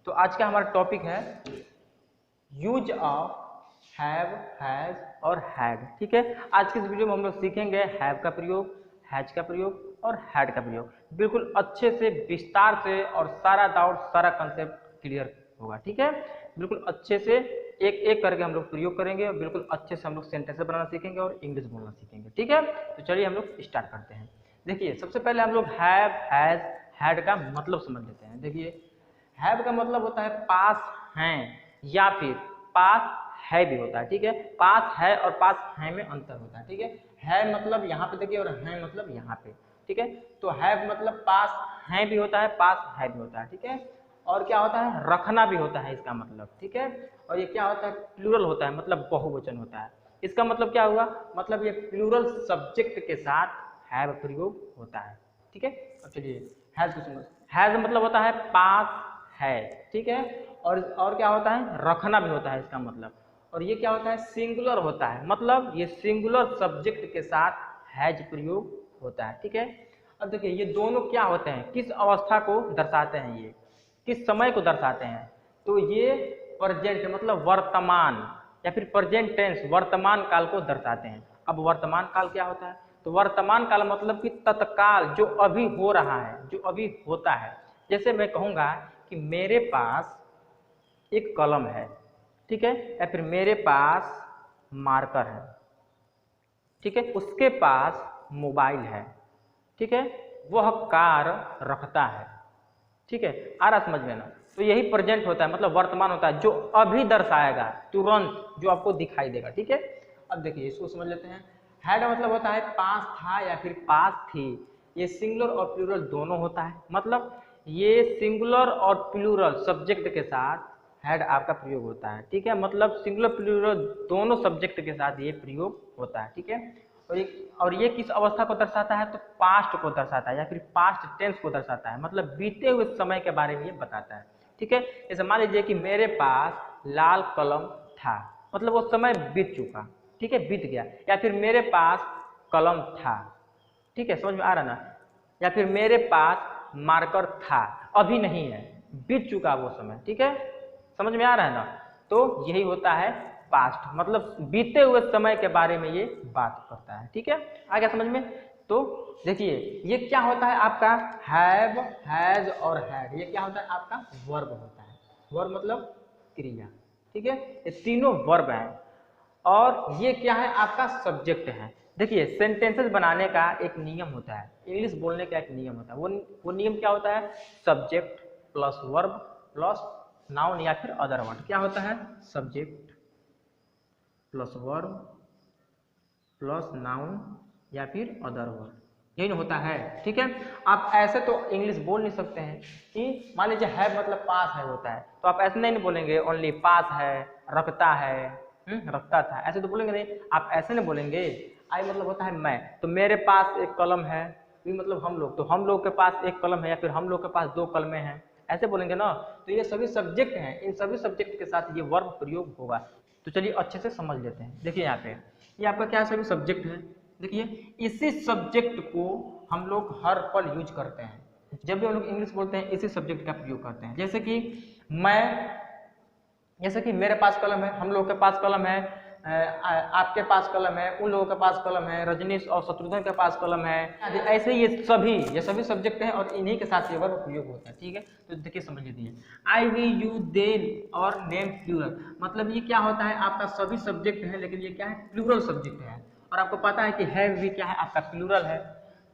तो आज का हमारा टॉपिक है यूज ऑफ हैव, हैज और हैड। ठीक है, आज के इस वीडियो में हम लोग सीखेंगे हैव का प्रयोग, हैज का प्रयोग और हैड का प्रयोग। बिल्कुल अच्छे से, विस्तार से और सारा डाउट, सारा कंसेप्ट क्लियर होगा। ठीक है, बिल्कुल अच्छे से एक एक करके हम लोग प्रयोग करेंगे और बिल्कुल अच्छे से हम लोग सेंटेंस बनाना सीखेंगे और इंग्लिश बोलना सीखेंगे। ठीक है, तो चलिए हम लोग स्टार्ट करते हैं। देखिए, सबसे पहले हम लोग हैव, हैज, हैड का मतलब समझ लेते हैं। देखिए, हैव का मतलब होता है पास हैं, या फिर पास है भी होता है। ठीक है, पास है और पास है में अंतर होता है। ठीक है मतलब यहाँ पे देखिए और है मतलब यहाँ पे। ठीक है, तो हैव मतलब पास है भी होता है, पास है भी होता है। ठीक है, और क्या होता है, रखना भी होता है इसका मतलब। ठीक है, और ये क्या होता है, प्लूरल होता है, मतलब बहुवचन होता है। इसका मतलब क्या हुआ, मतलब ये प्लूरल सब्जेक्ट के साथ हैव प्रयोग होता है। ठीक है, अब चलिए हैज को समझ। हैज मतलब होता है पास है। ठीक है, और क्या होता है, रखना भी होता है इसका मतलब। और ये क्या होता है, सिंगुलर होता है, मतलब ये सिंगुलर सब्जेक्ट के साथ हैज प्रयोग होता है। ठीक है, अब देखिए ये दोनों क्या होते हैं, किस अवस्था को दर्शाते हैं, ये किस समय को दर्शाते हैं। तो ये प्रेजेंट मतलब वर्तमान, या फिर प्रेजेंट टेंस वर्तमान काल को दर्शाते हैं। अब वर्तमान काल क्या होता है, तो वर्तमान काल मतलब कि तत्काल, जो अभी हो रहा है, जो अभी होता है। जैसे मैं कहूँगा कि मेरे पास एक कलम है, ठीक है, या फिर मेरे पास मार्कर है। ठीक है, उसके पास मोबाइल है। ठीक है, वह कार रखता है। ठीक है, आ रहा समझ में ना। तो यही प्रेजेंट होता है, मतलब वर्तमान होता है, जो अभी दर्शाएगा, तुरंत जो आपको दिखाई देगा। ठीक है, अब देखिए इसको समझ लेते हैं। हैड मतलब होता है पास था या फिर पास थी। ये सिंगुलर और प्लूरल दोनों होता है, मतलब ये सिंगुलर और प्लूरल सब्जेक्ट के साथ हैड आपका प्रयोग होता है। ठीक है, मतलब सिंगुलर प्लूरल दोनों सब्जेक्ट के साथ ये प्रयोग होता है। ठीक है, और ये किस अवस्था को दर्शाता है, तो पास्ट को दर्शाता है, या फिर पास्ट टेंस को दर्शाता है, मतलब बीते हुए समय के बारे में ये बताता है। ठीक है, जैसे मान लीजिए कि मेरे पास लाल कलम था, मतलब वो समय बीत चुका। ठीक है, बीत गया। या फिर मेरे पास कलम था। ठीक है, समझ में आ रहा ना। या फिर मेरे पास मार्कर था, अभी नहीं है, बीत चुका वो समय। ठीक है, समझ में आ रहा है ना। तो यही होता है पास्ट, मतलब बीते हुए समय के बारे में ये बात करता है। ठीक है, आ गया समझ में। तो देखिए ये क्या होता है आपका हैव, हैज और हैड, ये क्या होता है आपका वर्ब होता है। वर्ब मतलब क्रिया। ठीक है, ये तीनों वर्ब हैं, और ये क्या है आपका सब्जेक्ट है। देखिए सेंटेंसेस बनाने का एक नियम होता है, इंग्लिश बोलने का एक नियम होता है। वो नियम क्या होता है, subject plus verb plus noun या फिर अदर वर्ड। क्या होता है, subject plus verb plus noun या फिर अदर वर्ड, यही होता है। ठीक है, आप ऐसे तो इंग्लिश बोल नहीं सकते हैं कि मान लीजिए है मतलब पास है होता है, तो आप ऐसे नहीं बोलेंगे ओनली पास है, रखता है, रखता था, ऐसे तो बोलेंगे नहीं। आप ऐसे नहीं बोलेंगे। आई मतलब होता है मैं, तो मेरे पास एक कलम है, भी मतलब हम लोग, तो हम लोग के पास एक कलम है, या फिर हम लोग के पास दो कलमें हैं, ऐसे बोलेंगे ना। तो ये सभी सब्जेक्ट हैं, इन सभी सब्जेक्ट के साथ ये वर्ब प्रयोग होगा। तो चलिए अच्छे से समझ लेते हैं। देखिए यहाँ पे ये आपका क्या सभी सब्जेक्ट है। देखिए इसी सब्जेक्ट को हम लोग हर पल यूज करते हैं, जब भी हम लोग इंग्लिश बोलते हैं इसी सब्जेक्ट का प्रयोग करते हैं। जैसे कि मैं, जैसे कि मेरे पास कलम है, हम लोग के पास कलम है, आपके पास कलम है, उन लोगों के पास कलम है, रजनीश और शत्रुघ्न के पास कलम है। ऐसे ये सभी सब्जेक्ट हैं, और इन्हीं के साथ ये वर्ब प्रयोग होता है। ठीक है, तो देखिए समझ लीजिए आई, वी, यू, दे और नेम प्लूरल, मतलब ये क्या होता है आपका सभी सब्जेक्ट है, लेकिन ये क्या है, प्लूरल सब्जेक्ट है। और आपको पता है कि हैव भी क्या है आपका प्लूरल है,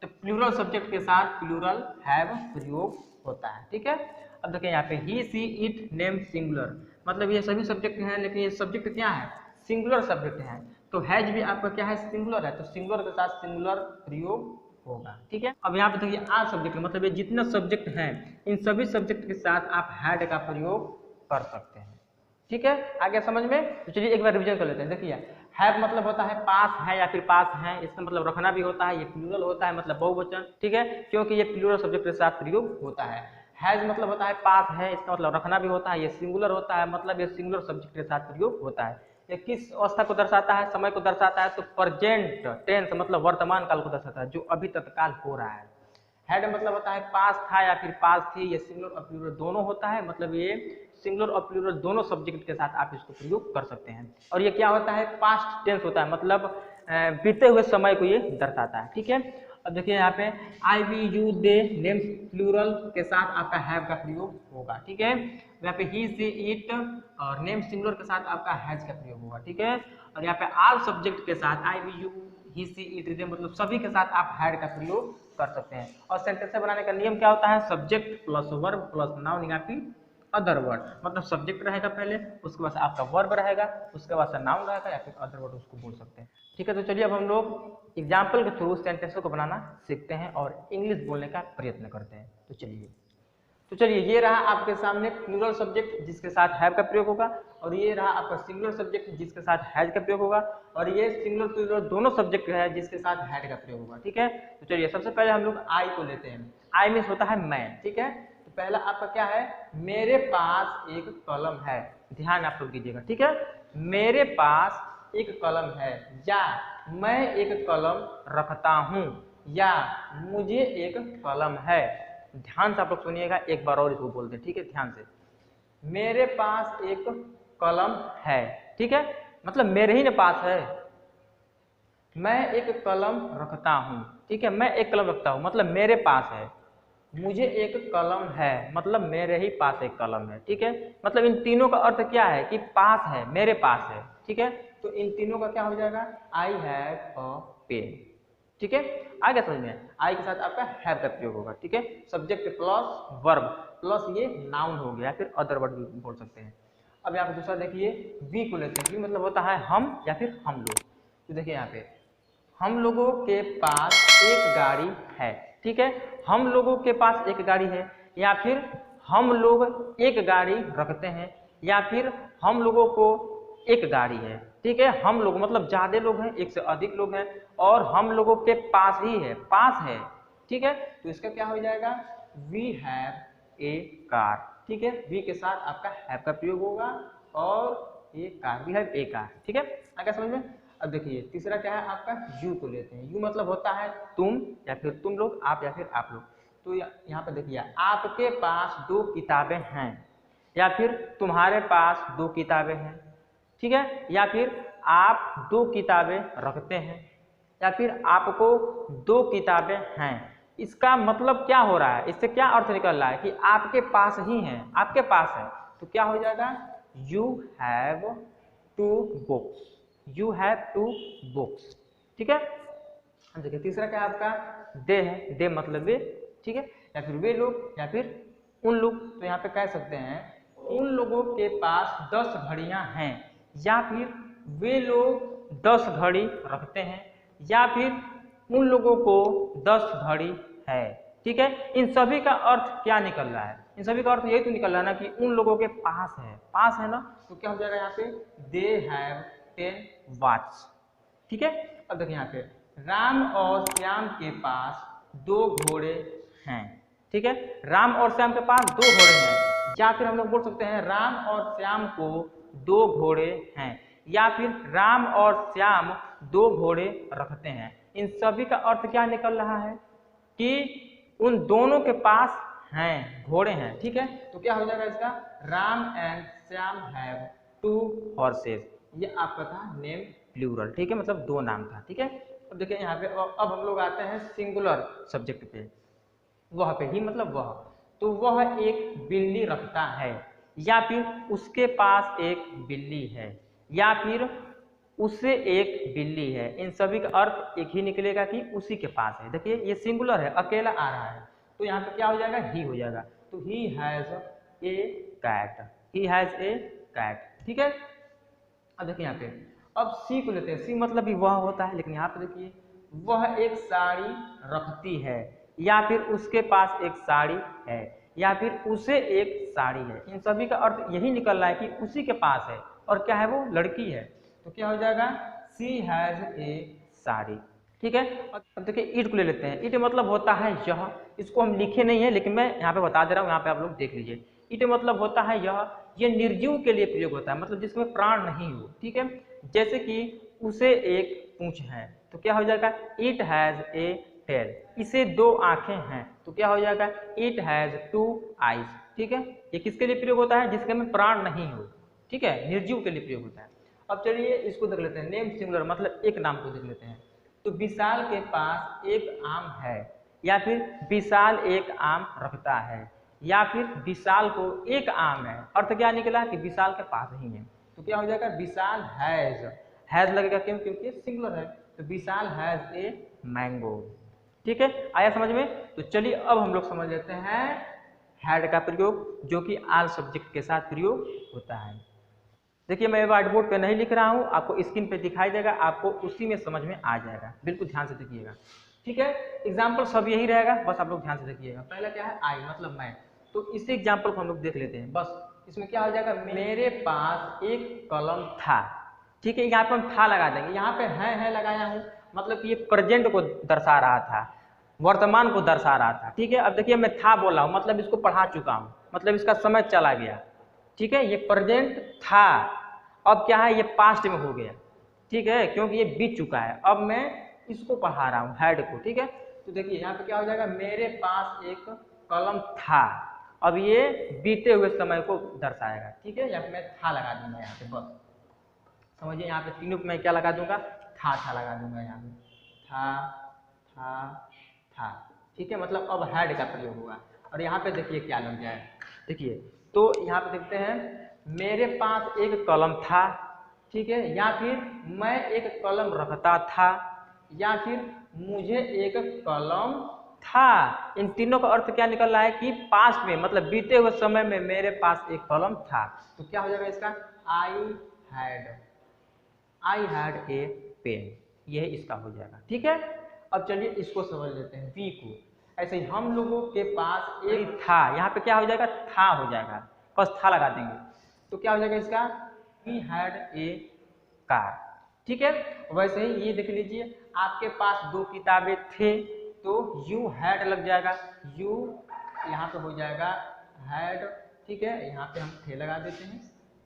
तो प्लूरल सब्जेक्ट के साथ प्लूरल हैव प्रयोग होता है। ठीक है, अब देखिए यहाँ पे ही, सी, इट, नेम सिंगुलर, मतलब ये सभी सब्जेक्ट हैं, लेकिन ये सब्जेक्ट क्या है, सिंगुलर सब्जेक्ट है। तो हैज भी आपका क्या है, सिंगुलर है, तो सिंगुलर के साथ सिंगुलर प्रयोग होगा। ठीक है, अब यहाँ पे देखिए आर सब्जेक्ट, मतलब ये जितने सब्जेक्ट हैं इन सभी सब्जेक्ट के साथ आप हैड का प्रयोग कर सकते हैं। ठीक है, आगे समझ में। तो चलिए एक बार रिवीजन कर लेते हैं। देखिए हैव मतलब होता है पास है या फिर पास है, इसका मतलब रखना भी होता है, ये प्लूरल होता है, मतलब बहुवचन। ठीक है, क्योंकि ये प्लूरल सब्जेक्ट के साथ प्रयोग होता है। हैज मतलब होता है पास है, इसका मतलब रखना भी होता है, ये सिंगुलर होता है, मतलब ये सिंगुलर सब्जेक्ट के साथ प्रयोग होता है। ये किस अवस्था को दर्शाता है, समय को दर्शाता है, तो प्रेजेंट टेंस मतलब वर्तमान काल को दर्शाता है, जो अभी तत्काल हो रहा है। हैड मतलब होता है पास था या फिर पास थी, ये सिंगुलर और प्लूरल दोनों होता है, मतलब ये सिंगुलर और प्लूरल दोनों सब्जेक्ट के साथ आप इसको प्रयोग कर सकते हैं। और ये क्या होता है, पास्ट टेंस होता है, मतलब बीते हुए समय को ये दर्शाता है। ठीक है, अब देखिए यहाँ पे I we you they names plural के साथ आपका हैव का प्रयोग होगा। ठीक है, यहाँ पे ही सी इट और नेम सिंगुलर के साथ आपका हैज का प्रयोग होगा। ठीक है, और यहाँ पे ऑल सब्जेक्ट के साथ I we you he she it they मतलब सभी के साथ आप हैड का प्रयोग कर सकते हैं। और सेंटेंस बनाने का नियम क्या होता है, subject plus verb plus noun या फिर अदर वर्ड, मतलब सब्जेक्ट रहेगा पहले, उसके बाद आपका वर्ब रहेगा, उसके बाद नाउन रहेगा या फिर अदर वर्ड उसको बोल सकते हैं। ठीक है, तो चलिए अब हम लोग एग्जाम्पल के थ्रू सेंटेंसों को बनाना सीखते हैं और इंग्लिश बोलने का प्रयत्न करते हैं। तो चलिए ये रहा आपके सामने प्लूरल सब्जेक्ट जिसके साथ हैव का प्रयोग होगा, और ये रहा आपका सिंगुलर सब्जेक्ट जिसके साथ हैज का प्रयोग होगा, और ये सिंगुलर प्लूरल दोनों सब्जेक्ट है जिसके साथ हैड का प्रयोग होगा। ठीक है, तो चलिए सबसे पहले हम लोग आई को लेते हैं। आई मीन्स होता है मैं। ठीक है, तो पहला आपका क्या है, मेरे पास एक कलम है। ध्यान आप लोग दीजिएगा। ठीक है, मेरे पास एक कलम है, या मैं एक कलम रखता हूँ, या मुझे एक कलम है। ध्यान से आप लोग सुनिएगा, एक बार और इसको बोलते हैं। ठीक है, ध्यान से, मेरे पास एक कलम है। ठीक है, मतलब मेरे ही ना पास है, मैं एक कलम रखता हूँ। ठीक है, मैं एक कलम रखता हूँ मतलब मेरे पास है, मुझे एक कलम है मतलब मेरे ही पास एक कलम है। ठीक है, मतलब इन तीनों का अर्थ क्या है कि पास है, मेरे पास है। ठीक है, तो इन तीनों का क्या हो जाएगा, आई हैव अ पेन। ठीक है, आगे समझ में, आई के साथ आपका हैव का प्रयोग होगा। ठीक है, सब्जेक्ट प्लस वर्ब प्लस ये नाउन हो गया, फिर अदर वर्ड भी बोल सकते हैं। अब यहाँ पे दूसरा देखिए, वी को लेते हैं। वी मतलब होता है हम या फिर हम लोग। तो देखिए यहाँ पे, हम लोगों के पास एक गाड़ी है। ठीक है, हम लोगों के पास एक गाड़ी है, या फिर हम लोग एक गाड़ी रखते हैं, या फिर हम लोगों को एक गाड़ी है। ठीक है, हम लोग मतलब ज्यादा लोग हैं, एक से अधिक लोग हैं, और हम लोगों के पास ही है, पास है। ठीक है, तो इसका क्या हो जाएगा, वी हैव ए कार। ठीक है, वी के साथ आपका हैव का प्रयोग होगा, और a car, we have a car. ठीक है, आगे समझ में। अब देखिए तीसरा क्या है आपका, यू को लेते हैं। यू मतलब होता है तुम या फिर तुम लोग, आप या फिर आप लोग। तो यहाँ पे देखिए, आपके पास 2 किताबें हैं, या फिर तुम्हारे पास 2 किताबें हैं। ठीक है, या फिर आप 2 किताबें रखते हैं, या फिर आपको 2 किताबें हैं। इसका मतलब क्या हो रहा है, इससे क्या अर्थ निकल रहा है कि आपके पास ही है, आपके पास है। तो क्या हो जाएगा, you have 2 books, you have 2 books. ठीक है, देखिए तीसरा क्या है आपका, दे है, दे मतलब वे। ठीक है, या फिर वे लोग या फिर उन लोग। तो यहाँ पे कह सकते हैं, उन लोगों के पास 10 घड़ियां हैं, या फिर वे लोग 10 घड़ी रखते हैं, या फिर उन लोगों को 10 घड़ी है। ठीक है, इन सभी का अर्थ क्या निकल रहा है, इन सभी का अर्थ यही तो निकल रहा है ना कि उन लोगों के पास है, पास है ना। तो क्या हो जाएगा यहाँ पे, दे हैव 10 वॉच। ठीक है, अब देखिए यहाँ पे, राम और श्याम के पास 2 घोड़े हैं। ठीक है, राम और श्याम के पास 2 घोड़े हैं, या फिर हम लोग बोल सकते हैं राम और श्याम को 2 घोड़े हैं, या फिर राम और श्याम 2 घोड़े रखते हैं। इन सभी का अर्थ क्या निकल रहा है कि उन दोनों के पास हैं, घोड़े हैं। ठीक है, तो क्या हो जाएगा इसका, Ram and Shyam have 2 horses. ये आपका था नेम प्लूरल। ठीक है, मतलब 2 नाम था। ठीक है, अब देखिए यहाँ पे, अब हम लोग आते हैं सिंगुलर सब्जेक्ट पे। वह पे, ही मतलब वह, तो वह एक बिल्ली रखता है, या फिर उसके पास एक बिल्ली है, या फिर उससे एक बिल्ली है। इन सभी का अर्थ एक ही निकलेगा कि उसी के पास है। देखिए ये सिंगुलर है, अकेला आ रहा है, तो यहाँ पे क्या हो जाएगा, ही हो जाएगा। तो he has a cat, he has a cat. ठीक है, अब देखिए यहाँ पे, अब सी को लेते हैं। सी मतलब भी वह होता है, लेकिन यहाँ पे देखिए, वह एक साड़ी रखती है, या फिर उसके पास एक साड़ी है, या फिर उसे एक साड़ी है। इन सभी का अर्थ यही निकल रहा है कि उसी के पास है, और क्या है, वो लड़की है। तो क्या हो जाएगा, सी हैज ए साड़ी। ठीक है, अब देखिए इट को ले लेते हैं। इट मतलब होता है यह, इसको हम लिखे नहीं है लेकिन मैं यहाँ पे बता दे रहा हूँ, यहाँ पे आप लोग देख लीजिए। इट मतलब होता है यह निर्जीव के लिए प्रयोग होता है, मतलब जिसमें प्राण नहीं हो। ठीक है, जैसे कि उसे एक पूंछ है, तो क्या हो जाएगा, इट हैज ए टेल, इसे 2 आंखें हैं, तो क्या हो जाएगा, इट हैज 2 आईज। ठीक है, ये किसके लिए प्रयोग होता है, जिसके में प्राण नहीं हो, ठीक है, निर्जीव के लिए प्रयोग होता है। अब चलिए इसको देख लेते हैं, नेम सिंगुलर मतलब एक नाम को देख लेते हैं। तो विशाल के पास एक आम है, या फिर विशाल एक आम रखता है, या फिर विशाल को एक आम है। अर्थ क्या निकला कि विशाल के पास ही है, तो क्या हो जाएगा, विशाल हैज लगेगा, क्यों, क्योंकि सिंगुलर है। तो विशाल हैज ए मैंगो। ठीक है, आया समझ में। तो चलिए अब हम लोग समझ लेते हैं हैड का प्रयोग, जो कि आल सब्जेक्ट के साथ प्रयोग होता है। देखिए मैं व्हाइट बोर्ड पे नहीं लिख रहा हूँ, आपको स्क्रीन पे दिखाई देगा, आपको उसी में समझ में आ जाएगा, बिल्कुल ध्यान से देखिएगा। ठीक है, एग्जाम्पल सब यही रहेगा, बस आप लोग ध्यान से देखिएगा। पहला क्या है, आई मतलब मैं, तो इसी एग्जाम्पल को हम लोग देख लेते हैं। बस इसमें क्या हो जाएगा, मेरे पास एक कलम था। ठीक है, यहाँ पे हम था लगा देंगे, यहाँ पे है लगाया हूँ, मतलब कि ये प्रेजेंट को दर्शा रहा था, वर्तमान को दर्शा रहा था। ठीक है, अब देखिए मैं था बोला हूँ, मतलब इसको पढ़ा चुका हूँ, मतलब इसका समय चला गया। ठीक है, ये प्रेजेंट था, अब क्या है, ये पास्ट में हो गया। ठीक है, क्योंकि ये बीत चुका है, अब मैं इसको पढ़ा रहा हूँ हैड को। ठीक है, तो देखिए यहाँ पे क्या हो जाएगा, मेरे पास एक कलम था, अब ये बीते हुए समय को दर्शाएगा। ठीक है, यहाँ पे मैं था लगा दूंगा, यहाँ पे बस समझिए, यहाँ पे तीनों पे मैं क्या लगा दूंगा, था लगा दूंगा, यहाँ पे था। ठीक है, मतलब अब हैड का प्रयोग होगा। और यहाँ पे देखिए क्या लग जाए, देखिए तो यहाँ पे देखते हैं, मेरे पास एक कलम था। ठीक है, या फिर मैं एक कलम रखता था, या फिर मुझे एक कलम था। इन तीनों का अर्थ क्या निकल रहा है कि पास्ट में, मतलब बीते हुए समय में मेरे पास एक कलम था। तो क्या हो जाएगा इसका, आई हैड ए पेन, यह इसका हो जाएगा। ठीक है, अब चलिए इसको समझ लेते हैं, वी को। ऐसे ही हम लोगों के पास एक था, यहाँ पे क्या हो जाएगा, था हो जाएगा, बस था लगा देंगे, तो क्या हो जाएगा इसका, वी हैड ए कार। ठीक है, वैसे ही ये देख लीजिए, आपके पास 2 किताबें थे, तो यू हैड लग जाएगा, यू यहाँ पे हो जाएगा हैड। ठीक है, यहाँ पे हम थे लगा देते हैं।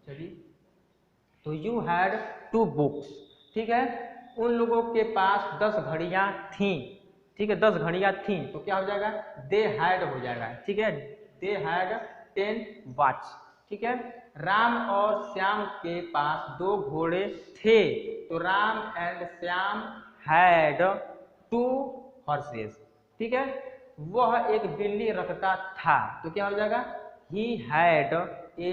चलिए, तो यू हैड 2 बुक्स। ठीक है, उन लोगों के पास 10 घड़ियां थीं। ठीक है, 10 घड़ियां थीं, तो क्या हो जाएगा, दे हैड हो जाएगा। ठीक है, दे हैड 10 वॉच। ठीक है, राम और श्याम के पास 2 घोड़े थे, तो Ram and Shyam had 2 horses. ठीक है, वह एक बिल्ली रखता था, तो क्या हो जाएगा, ही हैड ए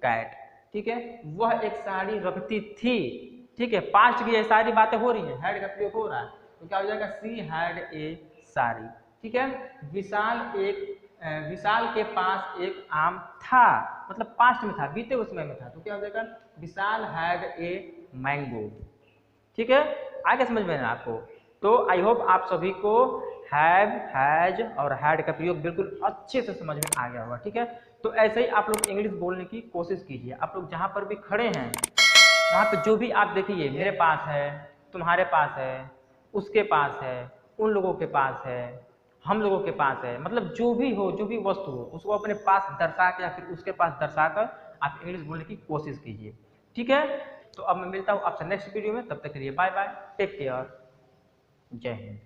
कैट। ठीक है, वह एक साड़ी रखती थी। ठीक है, पास्ट की ये सारी बातें हो रही है, हैड का प्रयोग हो रहा है, तो क्या हो जाएगा, सी हैड ए साड़ी। ठीक है, विशाल के पास एक आम था, मतलब पास्ट में था, बीते हुए समय में था, तो क्या हो जाएगा, विशाल हैड ए मैंगो। ठीक है, आगे समझ में आपको। तो आई होप आप सभी को हैव, हैज और हैड का प्रयोग बिल्कुल अच्छे से समझ में आ गया होगा। ठीक है, तो ऐसे ही आप लोग इंग्लिश बोलने की कोशिश कीजिए। आप लोग जहाँ पर भी खड़े हैं, वहाँ पे जो भी आप देखिए, मेरे पास है, तुम्हारे पास है, उसके पास है, उन लोगों के पास है, हम लोगों के पास है, मतलब जो भी हो, जो भी वस्तु हो, उसको अपने पास दर्शा के या फिर उसके पास दर्शा कर आप इंग्लिश बोलने की कोशिश कीजिए। ठीक है, तो अब मैं मिलता हूँ आपसे नेक्स्ट वीडियो में, तब तक के लिए बाय बाय, टेक केयर, जय हिंद।